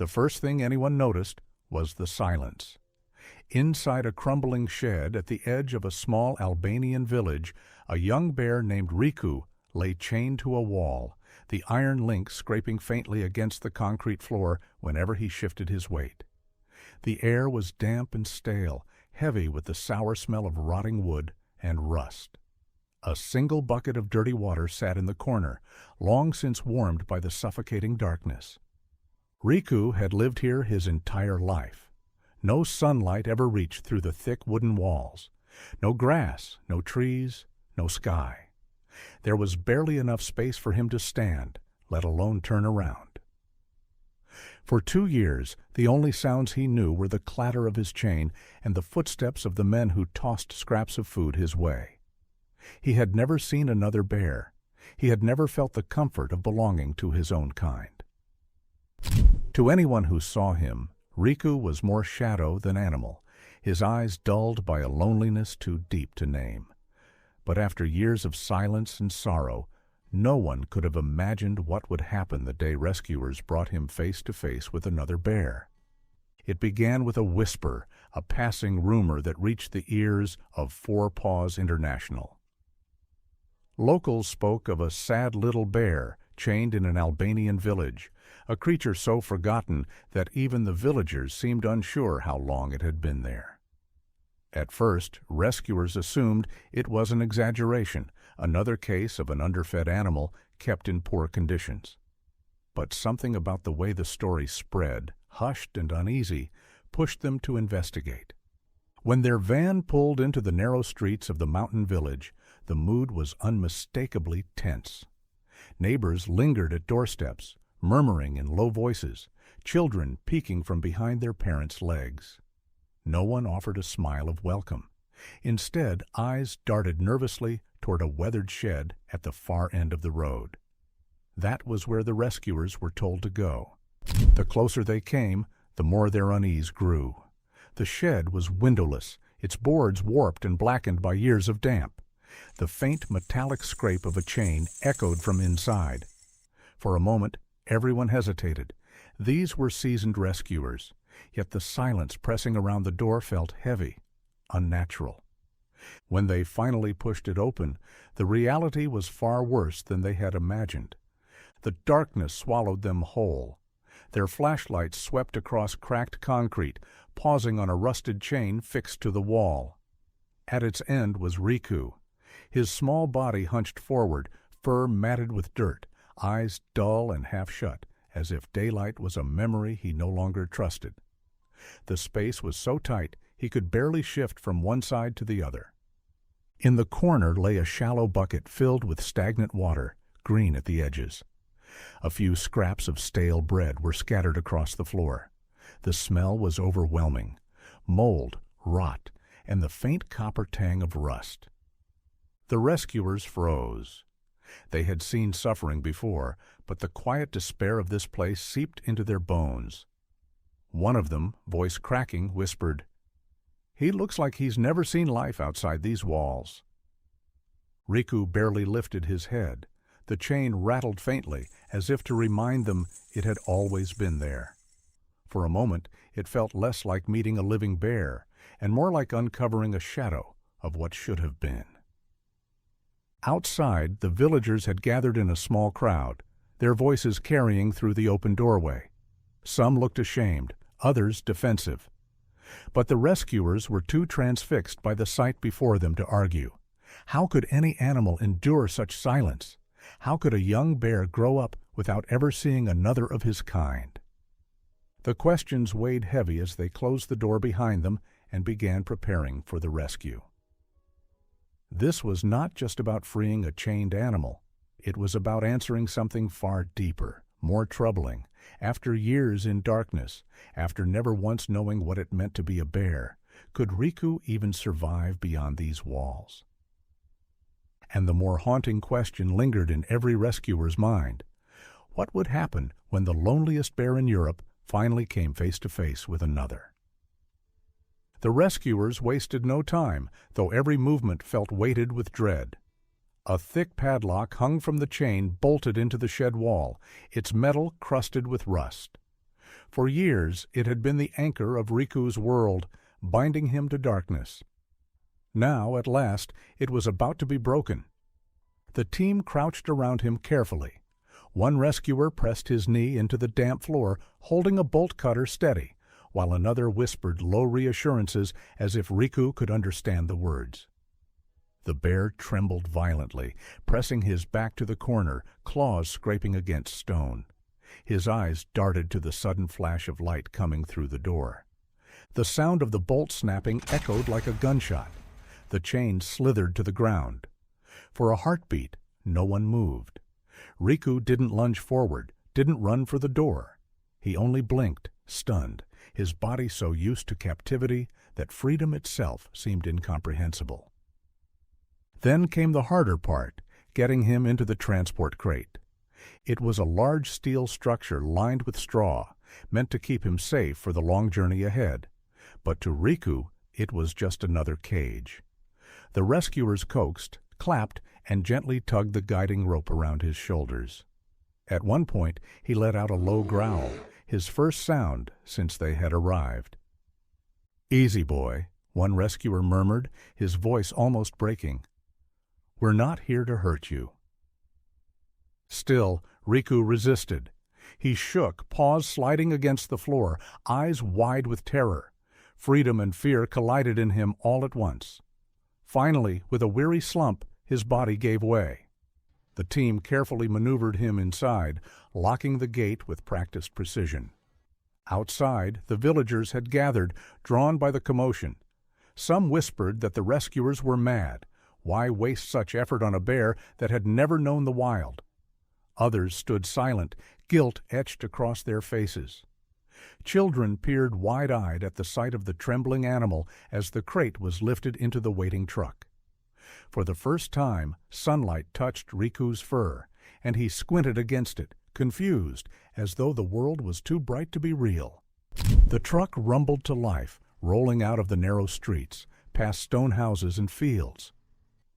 The first thing anyone noticed was the silence. Inside a crumbling shed at the edge of a small Albanian village, a young bear named Riku lay chained to a wall, the iron link scraping faintly against the concrete floor whenever he shifted his weight. The air was damp and stale, heavy with the sour smell of rotting wood and rust. A single bucket of dirty water sat in the corner, long since warmed by the suffocating darkness. Riku had lived here his entire life. No sunlight ever reached through the thick wooden walls. No grass, no trees, no sky. There was barely enough space for him to stand, let alone turn around. For 2 years, the only sounds he knew were the clatter of his chain and the footsteps of the men who tossed scraps of food his way. He had never seen another bear. He had never felt the comfort of belonging to his own kind. To anyone who saw him, Riku was more shadow than animal, his eyes dulled by a loneliness too deep to name. But after years of silence and sorrow, no one could have imagined what would happen the day rescuers brought him face to face with another bear. It began with a whisper, a passing rumor that reached the ears of Four Paws International. Locals spoke of a sad little bear chained in an Albanian village, a creature so forgotten that even the villagers seemed unsure how long it had been there. At first, rescuers assumed it was an exaggeration, another case of an underfed animal kept in poor conditions. But something about the way the story spread, hushed and uneasy, pushed them to investigate. When their van pulled into the narrow streets of the mountain village, the mood was unmistakably tense. Neighbors lingered at doorsteps, murmuring in low voices, children peeking from behind their parents' legs. No one offered a smile of welcome. Instead, eyes darted nervously toward a weathered shed at the far end of the road. That was where the rescuers were told to go. The closer they came, the more their unease grew. The shed was windowless, its boards warped and blackened by years of damp. The faint metallic scrape of a chain echoed from inside. For a moment, everyone hesitated. These were seasoned rescuers, yet the silence pressing around the door felt heavy, unnatural. When they finally pushed it open, the reality was far worse than they had imagined. The darkness swallowed them whole. Their flashlights swept across cracked concrete, pausing on a rusted chain fixed to the wall. At its end was Riku, his small body hunched forward, fur matted with dirt, eyes dull and half shut, as if daylight was a memory he no longer trusted. The space was so tight he could barely shift from one side to the other. In the corner lay a shallow bucket filled with stagnant water, green at the edges. A few scraps of stale bread were scattered across the floor. The smell was overwhelming: mold, rot, and the faint copper tang of rust. The rescuers froze. They had seen suffering before, but the quiet despair of this place seeped into their bones. One of them, voice cracking, whispered, "He looks like he's never seen life outside these walls." Riku barely lifted his head. The chain rattled faintly, as if to remind them it had always been there. For a moment, it felt less like meeting a living bear, and more like uncovering a shadow of what should have been. Outside, the villagers had gathered in a small crowd, their voices carrying through the open doorway. Some looked ashamed, others defensive. But the rescuers were too transfixed by the sight before them to argue. How could any animal endure such silence? How could a young bear grow up without ever seeing another of his kind? The questions weighed heavy as they closed the door behind them and began preparing for the rescue. This was not just about freeing a chained animal. It was about answering something far deeper, more troubling. After years in darkness, after never once knowing what it meant to be a bear, could Riku even survive beyond these walls? And the more haunting question lingered in every rescuer's mind. What would happen when the loneliest bear in Europe finally came face to face with another? The rescuers wasted no time, though every movement felt weighted with dread. A thick padlock hung from the chain bolted into the shed wall, its metal crusted with rust. For years it had been the anchor of Riku's world, binding him to darkness. Now, at last, it was about to be broken. The team crouched around him carefully. One rescuer pressed his knee into the damp floor, holding a bolt cutter steady, while another whispered low reassurances as if Riku could understand the words. The bear trembled violently, pressing his back to the corner, claws scraping against stone. His eyes darted to the sudden flash of light coming through the door. The sound of the bolt snapping echoed like a gunshot. The chain slithered to the ground. For a heartbeat, no one moved. Riku didn't lunge forward, didn't run for the door. He only blinked, stunned, his body so used to captivity that freedom itself seemed incomprehensible. Then came the harder part, getting him into the transport crate. It was a large steel structure lined with straw, meant to keep him safe for the long journey ahead. But to Riku, it was just another cage. The rescuers coaxed, clapped, and gently tugged the guiding rope around his shoulders. At one point, he let out a low growl, his first sound since they had arrived. "Easy, boy," one rescuer murmured, his voice almost breaking. "We're not here to hurt you." Still, Riku resisted. He shook, paws sliding against the floor, eyes wide with terror. Freedom and fear collided in him all at once. Finally, with a weary slump, his body gave way. The team carefully maneuvered him inside, locking the gate with practiced precision. Outside, the villagers had gathered, drawn by the commotion. Some whispered that the rescuers were mad. Why waste such effort on a bear that had never known the wild? Others stood silent, guilt etched across their faces. Children peered wide-eyed at the sight of the trembling animal as the crate was lifted into the waiting truck. For the first time, sunlight touched Riku's fur, and he squinted against it, confused, as though the world was too bright to be real. The truck rumbled to life, rolling out of the narrow streets, past stone houses and fields.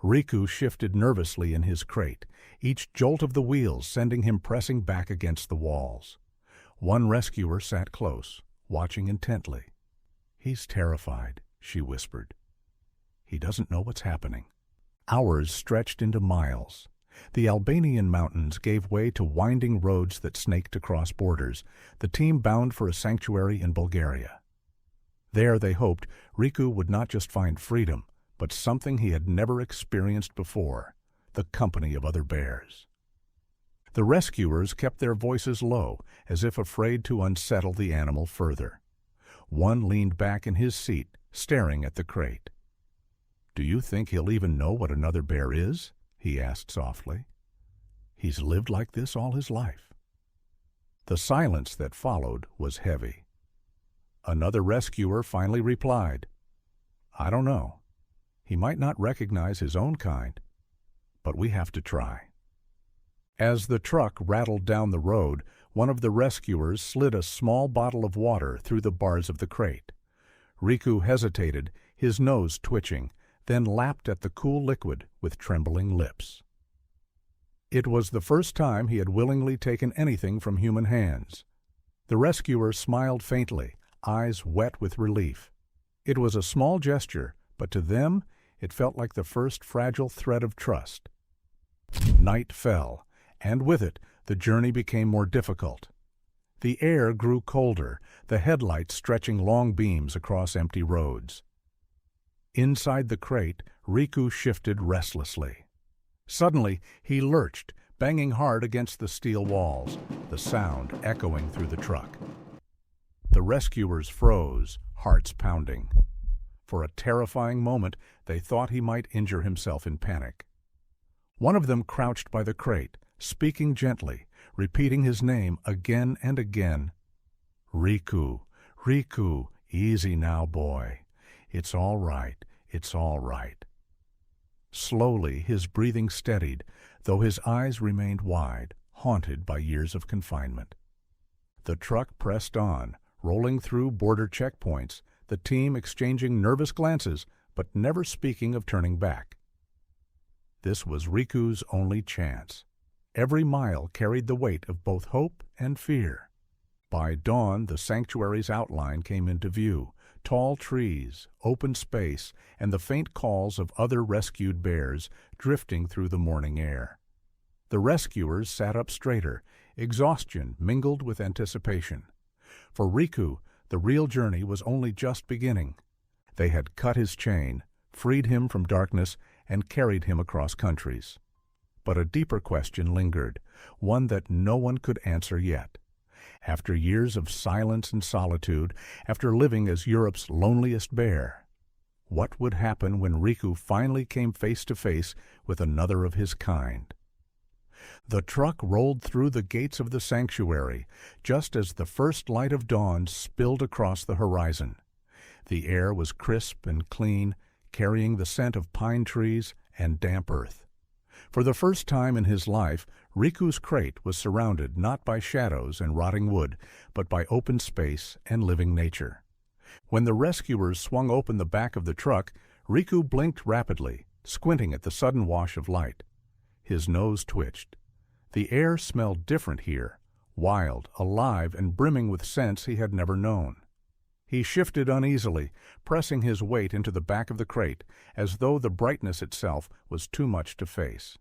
Riku shifted nervously in his crate, each jolt of the wheels sending him pressing back against the walls. One rescuer sat close, watching intently. "He's terrified," she whispered. "He doesn't know what's happening." Hours stretched into miles. The Albanian mountains gave way to winding roads that snaked across borders, the team bound for a sanctuary in Bulgaria. There, they hoped, Riku would not just find freedom, but something he had never experienced before, the company of other bears. The rescuers kept their voices low, as if afraid to unsettle the animal further. One leaned back in his seat, staring at the crate. "Do you think he'll even know what another bear is?" he asked softly. "He's lived like this all his life." The silence that followed was heavy. Another rescuer finally replied, "I don't know. He might not recognize his own kind, but we have to try." As the truck rattled down the road, one of the rescuers slid a small bottle of water through the bars of the crate. Riku hesitated, his nose twitching, then lapped at the cool liquid with trembling lips. It was the first time he had willingly taken anything from human hands. The rescuer smiled faintly, eyes wet with relief. It was a small gesture, but to them it felt like the first fragile thread of trust. Night fell, and with it the journey became more difficult. The air grew colder, the headlights stretching long beams across empty roads. Inside the crate, Riku shifted restlessly. Suddenly, he lurched, banging hard against the steel walls, the sound echoing through the truck. The rescuers froze, hearts pounding. For a terrifying moment, they thought he might injure himself in panic. One of them crouched by the crate, speaking gently, repeating his name again and again. "Riku, Riku, easy now, boy. It's all right, it's all right." Slowly his breathing steadied, though his eyes remained wide, haunted by years of confinement. The truck pressed on, rolling through border checkpoints, the team exchanging nervous glances, but never speaking of turning back. This was Riku's only chance. Every mile carried the weight of both hope and fear. By dawn, the sanctuary's outline came into view: tall trees, open space, and the faint calls of other rescued bears drifting through the morning air. The rescuers sat up straighter, exhaustion mingled with anticipation. For Riku, the real journey was only just beginning. They had cut his chain, freed him from darkness, and carried him across countries. But a deeper question lingered, one that no one could answer yet. After years of silence and solitude, after living as Europe's loneliest bear, what would happen when Riku finally came face to face with another of his kind? The truck rolled through the gates of the sanctuary, just as the first light of dawn spilled across the horizon. The air was crisp and clean, carrying the scent of pine trees and damp earth. For the first time in his life, Riku's crate was surrounded not by shadows and rotting wood, but by open space and living nature. When the rescuers swung open the back of the truck, Riku blinked rapidly, squinting at the sudden wash of light. His nose twitched. The air smelled different here, wild, alive, and brimming with scents he had never known. He shifted uneasily, pressing his weight into the back of the crate, as though the brightness itself was too much to face.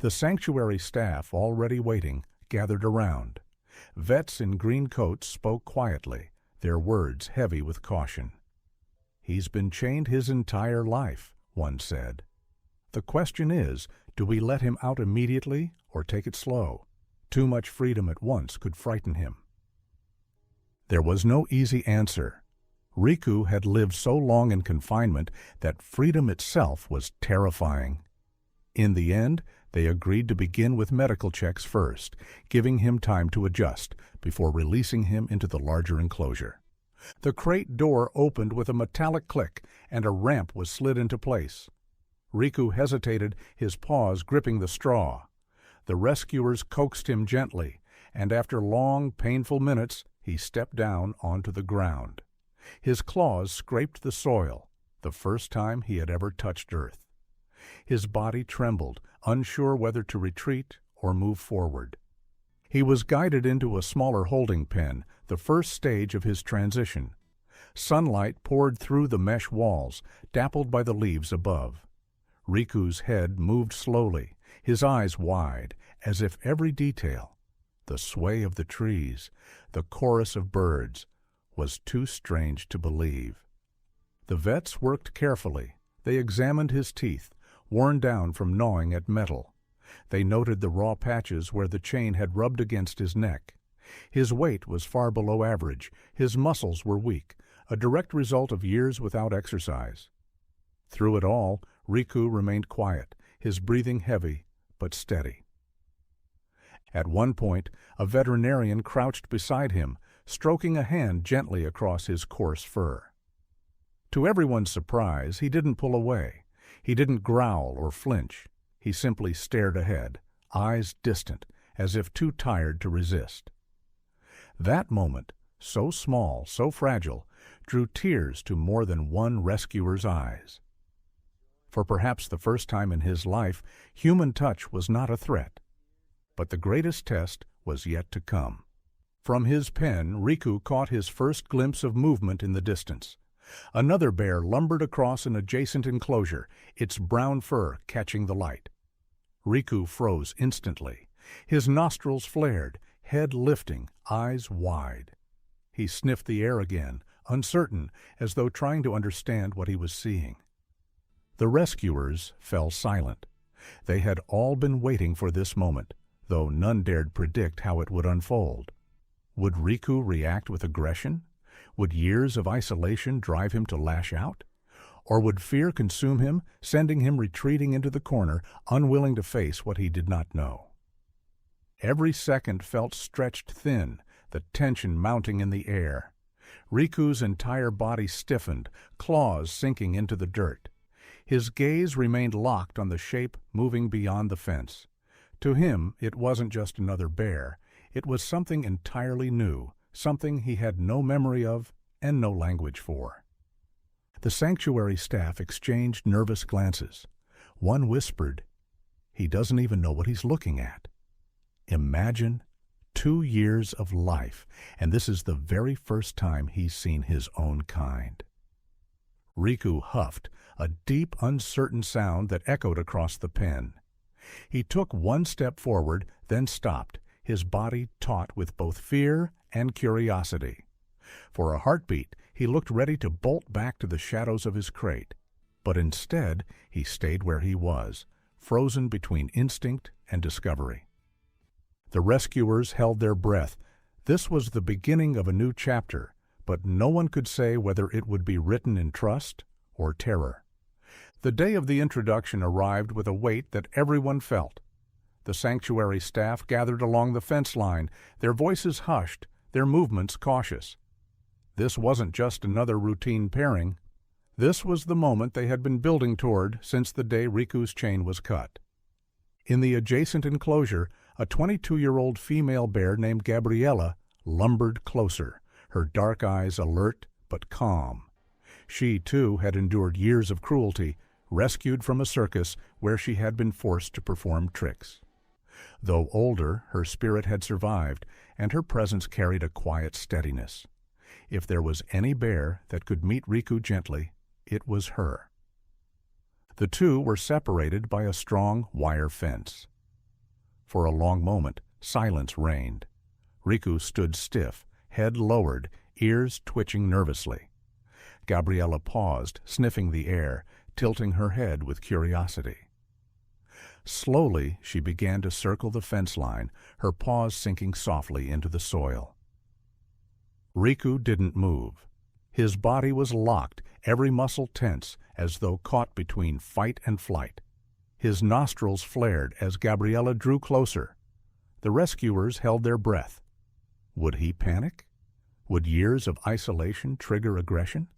The sanctuary staff, already waiting, gathered around. Vets in green coats spoke quietly, their words heavy with caution. "He's been chained his entire life," one said. "The question is, do we let him out immediately or take it slow? Too much freedom at once could frighten him." There was no easy answer. Riku had lived so long in confinement that freedom itself was terrifying. In the end, they agreed to begin with medical checks first, giving him time to adjust before releasing him into the larger enclosure. The crate door opened with a metallic click, and a ramp was slid into place. Riku hesitated, his paws gripping the straw. The rescuers coaxed him gently, and after long, painful minutes, he stepped down onto the ground. His claws scraped the soil, the first time he had ever touched earth. His body trembled, unsure whether to retreat or move forward. He was guided into a smaller holding pen, the first stage of his transition. Sunlight poured through the mesh walls, dappled by the leaves above. Riku's head moved slowly, his eyes wide, as if every detail, the sway of the trees, the chorus of birds, was too strange to believe. The vets worked carefully. They examined his teeth, worn down from gnawing at metal. They noted the raw patches where the chain had rubbed against his neck. His weight was far below average. His muscles were weak, a direct result of years without exercise. Through it all, Riku remained quiet, his breathing heavy but steady. At one point, a veterinarian crouched beside him, stroking a hand gently across his coarse fur. To everyone's surprise, he didn't pull away. He didn't growl or flinch. He simply stared ahead, eyes distant, as if too tired to resist. That moment, so small, so fragile, drew tears to more than one rescuer's eyes. For perhaps the first time in his life, human touch was not a threat. But the greatest test was yet to come. From his pen, Riku caught his first glimpse of movement in the distance. Another bear lumbered across an adjacent enclosure, its brown fur catching the light. Riku froze instantly. His nostrils flared, head lifting, eyes wide. He sniffed the air again, uncertain, as though trying to understand what he was seeing. The rescuers fell silent. They had all been waiting for this moment, though none dared predict how it would unfold. Would Riku react with aggression? Would years of isolation drive him to lash out? Or would fear consume him, sending him retreating into the corner, unwilling to face what he did not know? Every second felt stretched thin, the tension mounting in the air. Riku's entire body stiffened, claws sinking into the dirt. His gaze remained locked on the shape moving beyond the fence. To him, it wasn't just another bear. It was something entirely new, something he had no memory of and no language for. The sanctuary staff exchanged nervous glances. One whispered, "He doesn't even know what he's looking at." Imagine 2 years of life, and this is the very first time he's seen his own kind. Riku huffed, a deep, uncertain sound that echoed across the pen. He took one step forward, then stopped, his body taut with both fear and curiosity. For a heartbeat, he looked ready to bolt back to the shadows of his crate. But instead, he stayed where he was, frozen between instinct and discovery. The rescuers held their breath. This was the beginning of a new chapter, but no one could say whether it would be written in trust or terror. The day of the introduction arrived with a weight that everyone felt. The sanctuary staff gathered along the fence line, their voices hushed, their movements cautious. This wasn't just another routine pairing. This was the moment they had been building toward since the day Riku's chain was cut. In the adjacent enclosure, a 22-year-old female bear named Gabriella lumbered closer, her dark eyes alert but calm. She, too, had endured years of cruelty, rescued from a circus where she had been forced to perform tricks. Though older, her spirit had survived, and her presence carried a quiet steadiness. If there was any bear that could meet Riku gently, it was her. The two were separated by a strong wire fence. For a long moment, silence reigned. Riku stood stiff, head lowered, ears twitching nervously. Gabriella paused, sniffing the air, tilting her head with curiosity. Slowly, she began to circle the fence line, her paws sinking softly into the soil. Riku didn't move. His body was locked, every muscle tense, as though caught between fight and flight. His nostrils flared as Gabriella drew closer. The rescuers held their breath. Would he panic? Would years of isolation trigger aggression?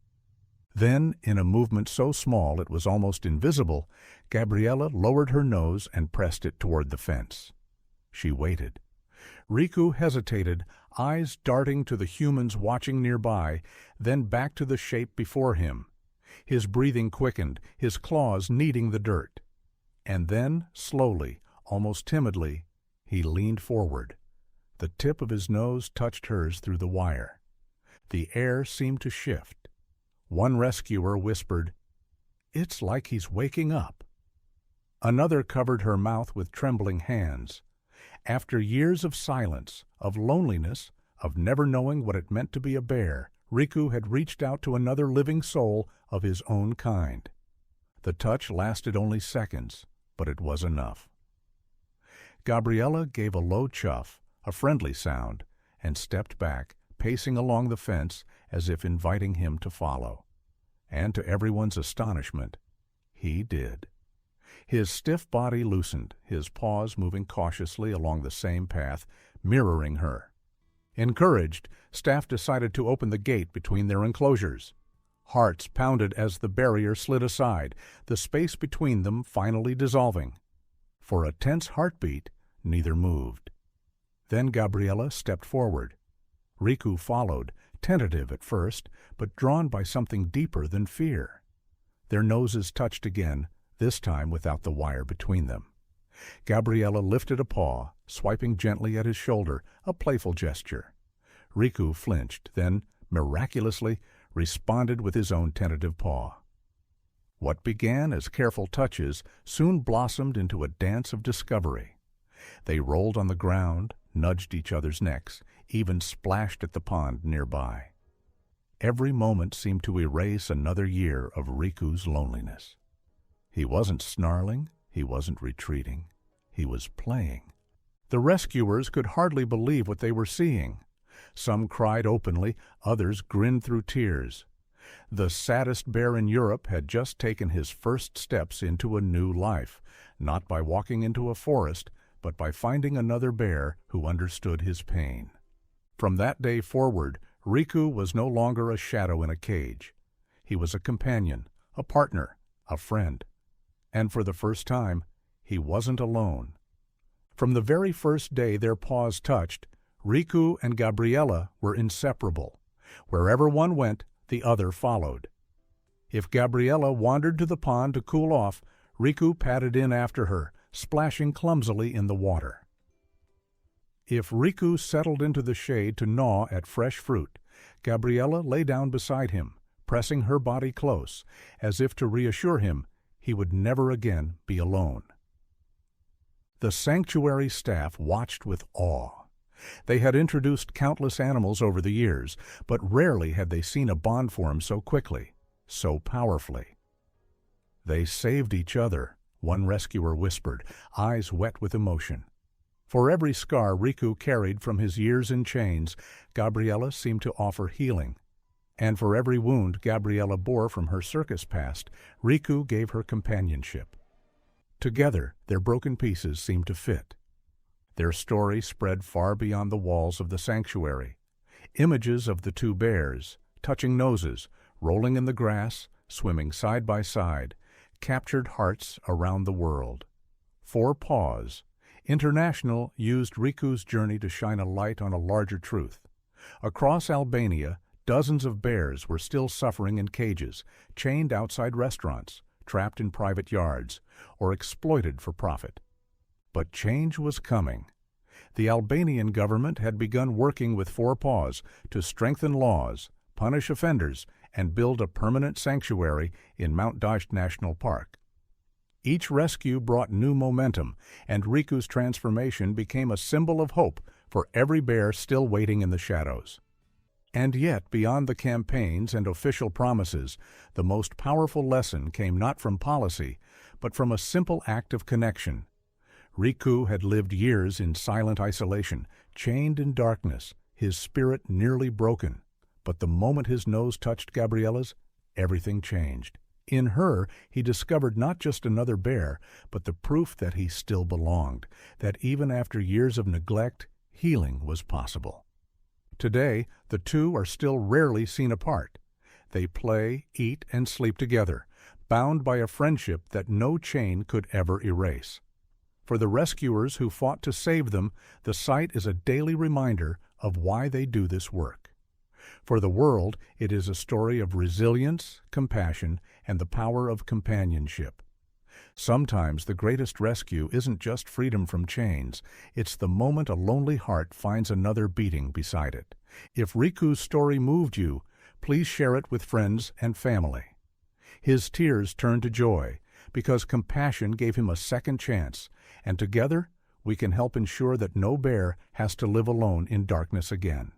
Then, in a movement so small it was almost invisible, Gabriella lowered her nose and pressed it toward the fence. She waited. Riku hesitated, eyes darting to the humans watching nearby, then back to the shape before him. His breathing quickened, his claws kneading the dirt. And then, slowly, almost timidly, he leaned forward. The tip of his nose touched hers through the wire. The air seemed to shift. One rescuer whispered, "It's like he's waking up." Another covered her mouth with trembling hands. After years of silence, of loneliness, of never knowing what it meant to be a bear, Riku had reached out to another living soul of his own kind. The touch lasted only seconds, but it was enough. Gabriella gave a low chuff, a friendly sound, and stepped back, pacing along the fence as if inviting him to follow. And to everyone's astonishment, he did. His stiff body loosened, his paws moving cautiously along the same path, mirroring her. Encouraged, staff decided to open the gate between their enclosures. Hearts pounded as the barrier slid aside, the space between them finally dissolving. For a tense heartbeat, neither moved. Then Gabriella stepped forward. Riku followed, tentative at first, but drawn by something deeper than fear. Their noses touched again, this time without the wire between them. Gabriella lifted a paw, swiping gently at his shoulder, a playful gesture. Riku flinched, then, miraculously, responded with his own tentative paw. What began as careful touches soon blossomed into a dance of discovery. They rolled on the ground, nudged each other's necks, even splashed at the pond nearby. Every moment seemed to erase another year of Riku's loneliness. He wasn't snarling, he wasn't retreating, he was playing. The rescuers could hardly believe what they were seeing. Some cried openly, others grinned through tears. The saddest bear in Europe had just taken his first steps into a new life, not by walking into a forest, but by finding another bear who understood his pain. From that day forward, Riku was no longer a shadow in a cage. He was a companion, a partner, a friend. And for the first time, he wasn't alone. From the very first day their paws touched, Riku and Gabriella were inseparable. Wherever one went, the other followed. If Gabriella wandered to the pond to cool off, Riku padded in after her, splashing clumsily in the water. If Riku settled into the shade to gnaw at fresh fruit, Gabriella lay down beside him, pressing her body close, as if to reassure him he would never again be alone. The sanctuary staff watched with awe. They had introduced countless animals over the years, but rarely had they seen a bond form so quickly, so powerfully. "They saved each other," one rescuer whispered, eyes wet with emotion. For every scar Riku carried from his years in chains, Gabriella seemed to offer healing. And for every wound Gabriella bore from her circus past, Riku gave her companionship. Together, their broken pieces seemed to fit. Their story spread far beyond the walls of the sanctuary. Images of the two bears, touching noses, rolling in the grass, swimming side by side, captured hearts around the world. Four Paws International used Riku's journey to shine a light on a larger truth. Across Albania, dozens of bears were still suffering in cages, chained outside restaurants, trapped in private yards, or exploited for profit. But change was coming. The Albanian government had begun working with Four Paws to strengthen laws, punish offenders, and build a permanent sanctuary in Mount Dasht National Park. Each rescue brought new momentum, and Riku's transformation became a symbol of hope for every bear still waiting in the shadows. And yet, beyond the campaigns and official promises, the most powerful lesson came not from policy, but from a simple act of connection. Riku had lived years in silent isolation, chained in darkness, his spirit nearly broken. But the moment his nose touched Gabriella's, everything changed. In her, he discovered not just another bear, but the proof that he still belonged, that even after years of neglect, healing was possible. Today, the two are still rarely seen apart. They play, eat, and sleep together, bound by a friendship that no chain could ever erase. For the rescuers who fought to save them, the sight is a daily reminder of why they do this work. For the world, it is a story of resilience, compassion, and the power of companionship. Sometimes the greatest rescue isn't just freedom from chains, it's the moment a lonely heart finds another beating beside it. If Riku's story moved you, please share it with friends and family. His tears turned to joy, because compassion gave him a second chance, and together we can help ensure that no bear has to live alone in darkness again.